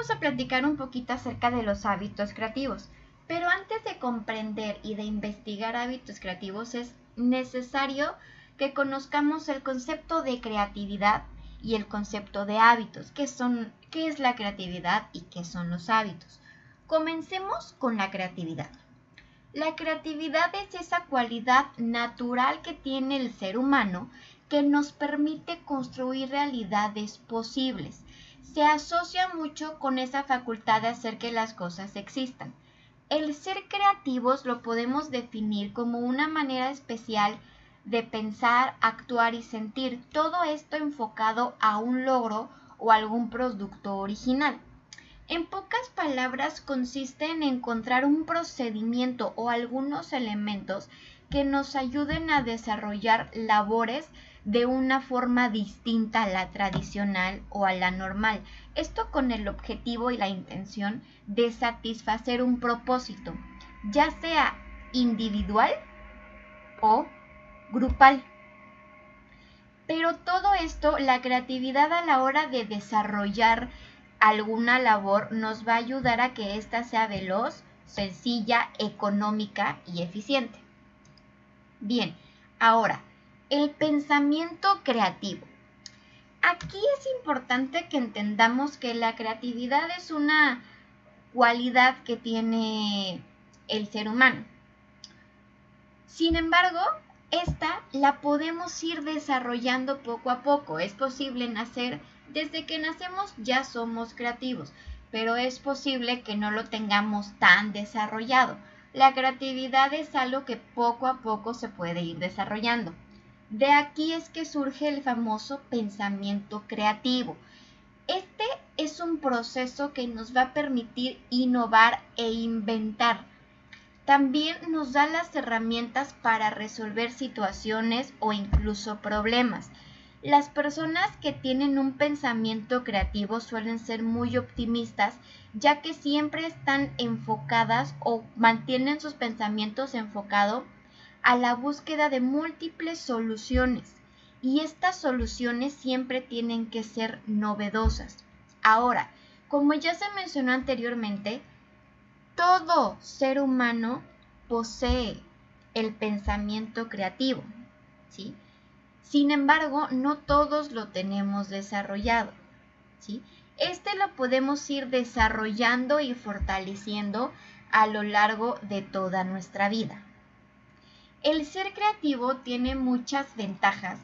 vamos a platicar un poquito acerca de los hábitos creativos. Pero antes de comprender y de investigar hábitos creativos es necesario que conozcamos el concepto de creatividad y el concepto de hábitos. ¿Qué es la creatividad y qué son los hábitos? Comencemos con la creatividad. La creatividad es esa cualidad natural que tiene el ser humano que nos permite construir realidades posibles. Se asocia mucho con esa facultad de hacer que las cosas existan. El ser creativos lo podemos definir como una manera especial de pensar, actuar y sentir, todo esto enfocado a un logro o algún producto original. En pocas palabras, consiste en encontrar un procedimiento o algunos elementos que nos ayuden a desarrollar labores de una forma distinta a la tradicional o a la normal. Esto con el objetivo y la intención de satisfacer un propósito, ya sea individual o grupal. Pero todo esto, la creatividad a la hora de desarrollar alguna labor nos va a ayudar a que ésta sea veloz, sencilla, económica y eficiente. Bien, ahora, el pensamiento creativo. Aquí es importante que entendamos que la creatividad es una cualidad que tiene el ser humano. Sin embargo, esta la podemos ir desarrollando poco a poco. Es posible nacer, desde que nacemos ya somos creativos, pero es posible que no lo tengamos tan desarrollado. La creatividad es algo que poco a poco se puede ir desarrollando. De aquí es que surge el famoso pensamiento creativo. Este es un proceso que nos va a permitir innovar e inventar. También nos da las herramientas para resolver situaciones o incluso problemas. Las personas que tienen un pensamiento creativo suelen ser muy optimistas, ya que siempre están enfocadas o mantienen sus pensamientos enfocados a la búsqueda de múltiples soluciones. Y estas soluciones siempre tienen que ser novedosas. Ahora, como ya se mencionó anteriormente, todo ser humano posee el pensamiento creativo, ¿sí? Sin embargo, no todos lo tenemos desarrollado, ¿sí? Este lo podemos ir desarrollando y fortaleciendo a lo largo de toda nuestra vida. El ser creativo tiene muchas ventajas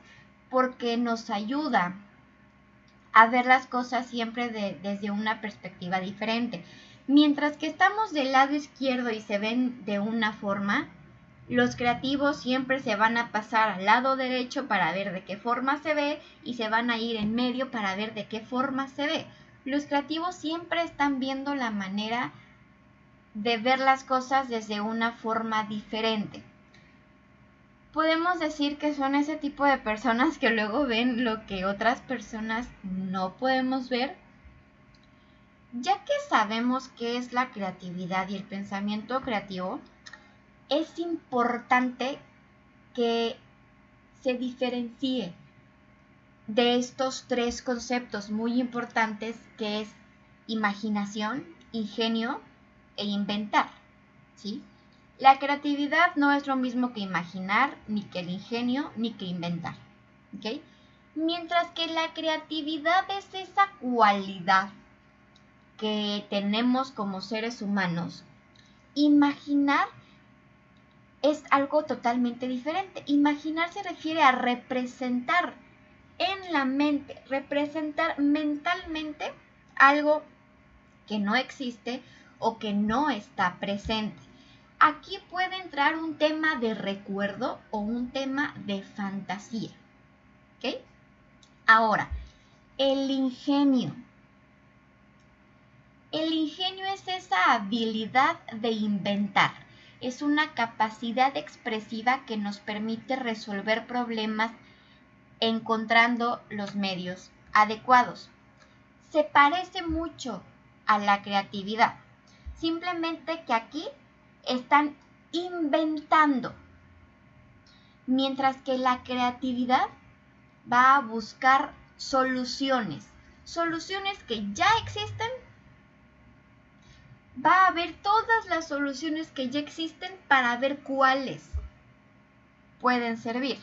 porque nos ayuda a ver las cosas siempre desde una perspectiva diferente. Mientras que estamos del lado izquierdo y se ven de una forma, los creativos siempre se van a pasar al lado derecho para ver de qué forma se ve y se van a ir en medio para ver de qué forma se ve. Los creativos siempre están viendo la manera de ver las cosas desde una forma diferente. Podemos decir que son ese tipo de personas que luego ven lo que otras personas no podemos ver. Ya que sabemos qué es la creatividad y el pensamiento creativo, es importante que se diferencie de estos tres conceptos muy importantes que es imaginación, ingenio e inventar, ¿sí? La creatividad no es lo mismo que imaginar, ni que el ingenio, ni que inventar, ¿ok? Mientras que la creatividad es esa cualidad que tenemos como seres humanos, imaginar es algo totalmente diferente. Imaginar se refiere a representar en la mente, representar mentalmente algo que no existe o que no está presente. Aquí puede entrar un tema de recuerdo o un tema de fantasía, ¿ok? Ahora, el ingenio. El ingenio es esa habilidad de inventar. Es una capacidad expresiva que nos permite resolver problemas encontrando los medios adecuados. Se parece mucho a la creatividad. Simplemente que aquí están inventando. Mientras que la creatividad va a buscar soluciones. Soluciones que ya existen va a ver todas las soluciones que ya existen para ver cuáles pueden servir.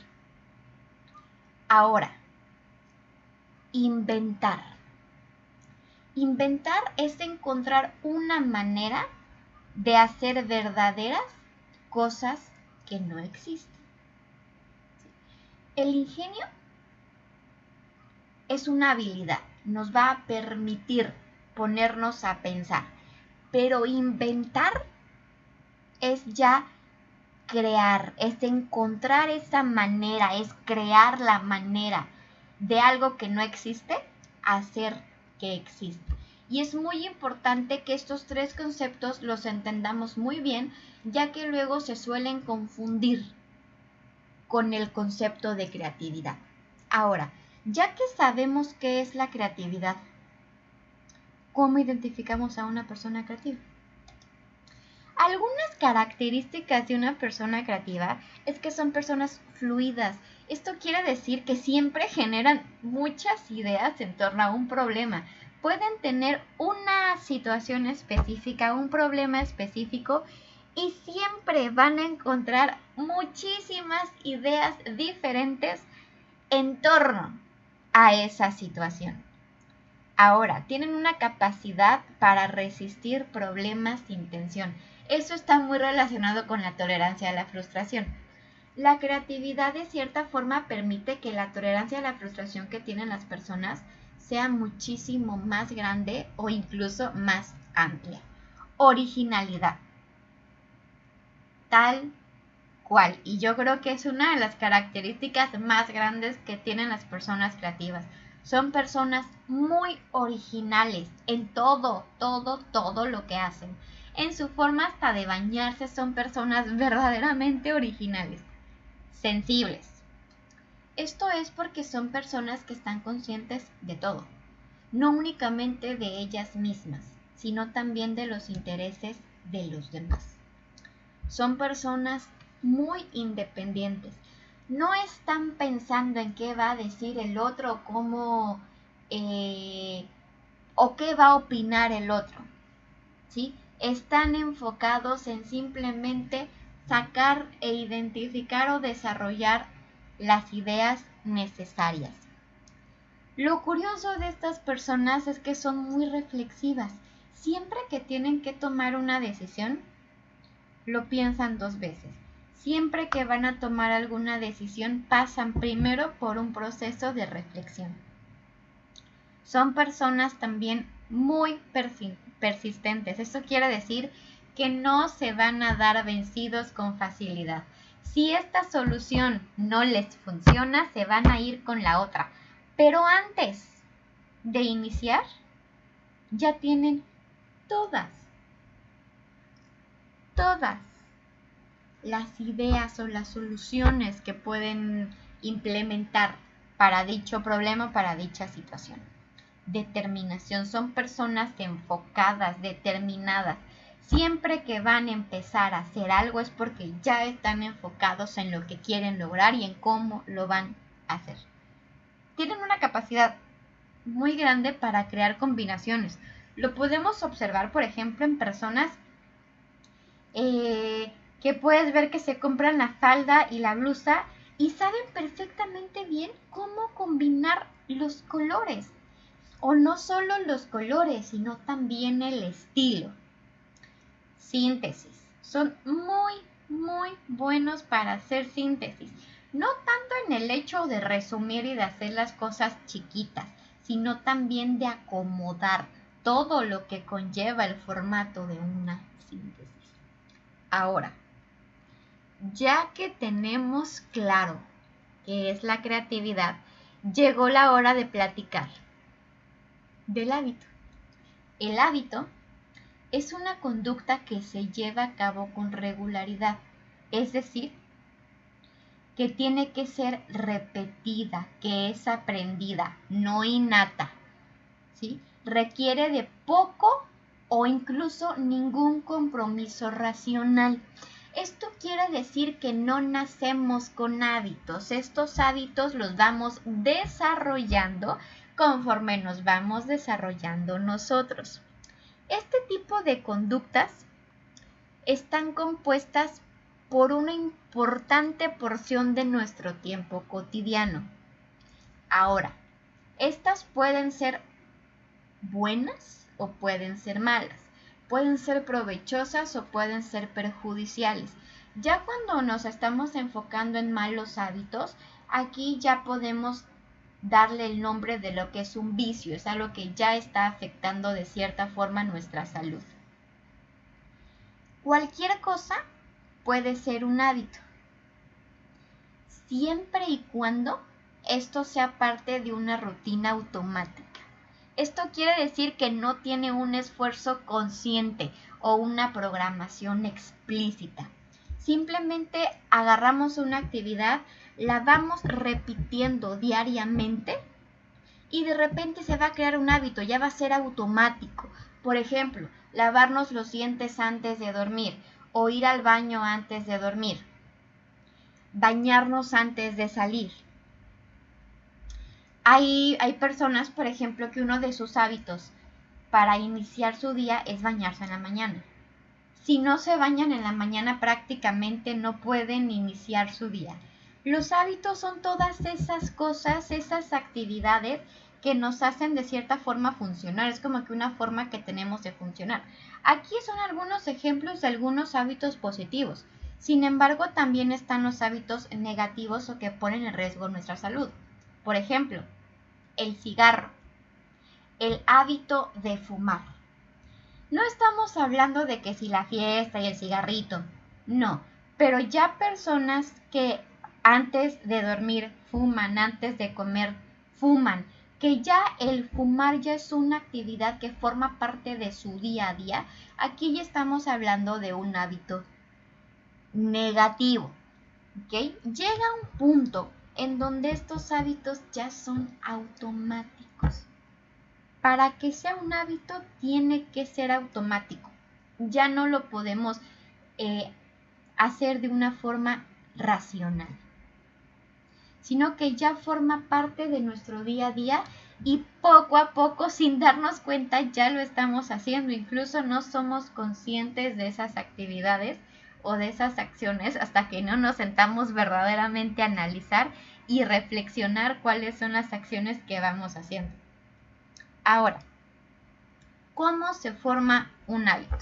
Ahora, inventar. Inventar es encontrar una manera de hacer verdaderas cosas que no existen. El ingenio es una habilidad, nos va a permitir ponernos a pensar, pero inventar es ya crear, es encontrar esa manera, es crear la manera de algo que no existe, hacer que exista. Y es muy importante que estos tres conceptos los entendamos muy bien, ya que luego se suelen confundir con el concepto de creatividad. Ahora, ya que sabemos qué es la creatividad, ¿cómo identificamos a una persona creativa? Algunas características de una persona creativa es que son personas fluidas. Esto quiere decir que siempre generan muchas ideas en torno a un problema. Pueden tener una situación específica, un problema específico, y siempre van a encontrar muchísimas ideas diferentes en torno a esa situación. Ahora, tienen una capacidad para resistir problemas sin tensión. Eso está muy relacionado con la tolerancia a la frustración. La creatividad de cierta forma permite que la tolerancia a la frustración que tienen las personas sea muchísimo más grande o incluso más amplia. Originalidad. Tal cual. Y yo creo que es una de las características más grandes que tienen las personas creativas. Son personas muy originales en todo lo que hacen. En su forma hasta de bañarse son personas verdaderamente originales. Sensibles. Esto es porque son personas que están conscientes de todo. No únicamente de ellas mismas, sino también de los intereses de los demás. Son personas muy independientes. No están pensando en qué va a decir el otro, cómo o qué va a opinar el otro, ¿sí? Están enfocados en simplemente sacar e identificar o desarrollar las ideas necesarias. Lo curioso de estas personas es que son muy reflexivas. Siempre que tienen que tomar una decisión, lo piensan dos veces. Siempre que van a tomar alguna decisión, pasan primero por un proceso de reflexión. Son personas también muy persistentes. Eso quiere decir que no se van a dar vencidos con facilidad. Si esta solución no les funciona, se van a ir con la otra. Pero antes de iniciar, ya tienen todas las ideas o las soluciones que pueden implementar para dicho problema, para dicha situación. Determinación, son personas enfocadas, determinadas. Siempre que van a empezar a hacer algo es porque ya están enfocados en lo que quieren lograr y en cómo lo van a hacer. Tienen una capacidad muy grande para crear combinaciones. Lo podemos observar, por ejemplo, en personas que puedes ver que se compran la falda y la blusa y saben perfectamente bien cómo combinar los colores. O no solo los colores, sino también el estilo. Síntesis. Son muy buenos para hacer síntesis. No tanto en el hecho de resumir y de hacer las cosas chiquitas, sino también de acomodar todo lo que conlleva el formato de una síntesis. Ahora, ya que tenemos claro qué es la creatividad, llegó la hora de platicar del hábito. El hábito es una conducta que se lleva a cabo con regularidad, es decir, que tiene que ser repetida, que es aprendida, no innata, ¿sí? Requiere de poco o incluso ningún compromiso racional. Esto quiere decir que no nacemos con hábitos. Estos hábitos los vamos desarrollando conforme nos vamos desarrollando nosotros. Este tipo de conductas están compuestas por una importante porción de nuestro tiempo cotidiano. Ahora, estas pueden ser buenas o pueden ser malas, pueden ser provechosas o pueden ser perjudiciales. Ya cuando nos estamos enfocando en malos hábitos, aquí ya podemos darle el nombre de lo que es un vicio, es algo que ya está afectando de cierta forma nuestra salud. Cualquier cosa puede ser un hábito, siempre y cuando esto sea parte de una rutina automática. Esto quiere decir que no tiene un esfuerzo consciente o una programación explícita. Simplemente agarramos una actividad, la vamos repitiendo diariamente y de repente se va a crear un hábito, ya va a ser automático. Por ejemplo, lavarnos los dientes antes de dormir o ir al baño antes de dormir, bañarnos antes de salir. Hay personas, por ejemplo, que uno de sus hábitos para iniciar su día es bañarse en la mañana. Si no se bañan en la mañana, prácticamente no pueden iniciar su día. Los hábitos son todas esas cosas, esas actividades que nos hacen de cierta forma funcionar. Es como que una forma que tenemos de funcionar. Aquí son algunos ejemplos de algunos hábitos positivos. Sin embargo, también están los hábitos negativos o que ponen en riesgo nuestra salud. Por ejemplo, el cigarro, el hábito de fumar. No estamos hablando de que si la fiesta y el cigarrito, no, pero ya personas que antes de dormir fuman, antes de comer fuman, que ya el fumar ya es una actividad que forma parte de su día a día, aquí ya estamos hablando de un hábito negativo, ¿ok? Llega un punto en donde estos hábitos ya son automáticos. Para que sea un hábito tiene que ser automático. Ya no lo podemos hacer de una forma racional, sino que ya forma parte de nuestro día a día y poco a poco, sin darnos cuenta, ya lo estamos haciendo. Incluso no somos conscientes de esas actividades o de esas acciones hasta que no nos sentamos verdaderamente a analizar y reflexionar cuáles son las acciones que vamos haciendo. Ahora, ¿cómo se forma un hábito?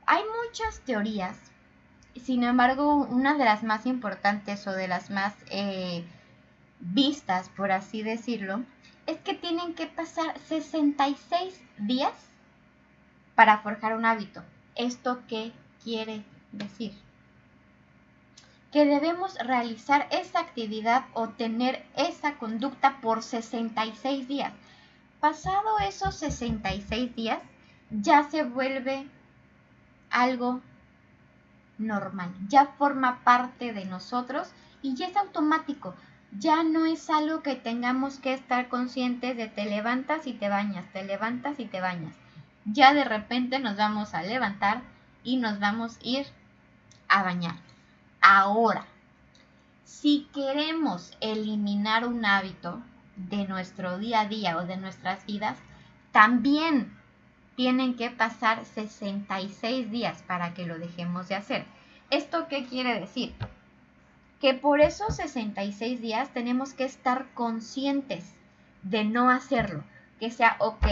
Hay muchas teorías, sin embargo, una de las más importantes o de las más vistas, por así decirlo, es que tienen que pasar 66 días para forjar un hábito. ¿Esto qué quiere decir? Que debemos realizar esa actividad o tener esa conducta por 66 días. Pasado esos 66 días, ya se vuelve algo normal, ya forma parte de nosotros y ya es automático. Ya no es algo que tengamos que estar conscientes de te levantas y te bañas, te levantas y te bañas. Ya de repente nos vamos a levantar y nos vamos a ir a bañar. Ahora, si queremos eliminar un hábito de nuestro día a día o de nuestras vidas, también tienen que pasar 66 días para que lo dejemos de hacer. ¿Esto qué quiere decir? Que por esos 66 días tenemos que estar conscientes de no hacerlo. Que sea, ok,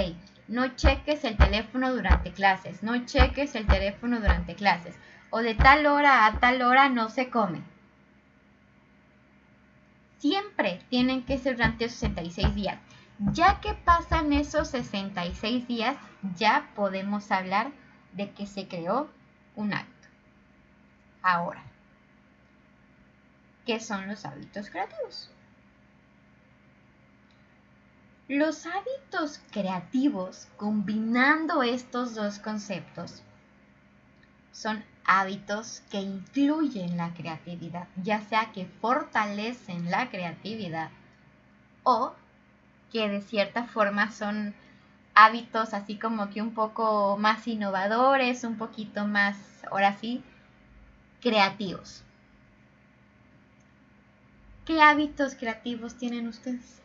no cheques el teléfono durante clases, no cheques el teléfono durante clases, o de tal hora a tal hora no se come. Siempre tienen que ser durante esos 66 días. Ya que pasan esos 66 días, ya podemos hablar de que se creó un hábito. Ahora, ¿qué son los hábitos creativos? Los hábitos creativos, combinando estos dos conceptos, son hábitos que incluyen la creatividad, ya sea que fortalecen la creatividad o que de cierta forma son hábitos así como que un poco más innovadores, un poquito más, ahora sí, creativos. ¿Qué hábitos creativos tienen ustedes?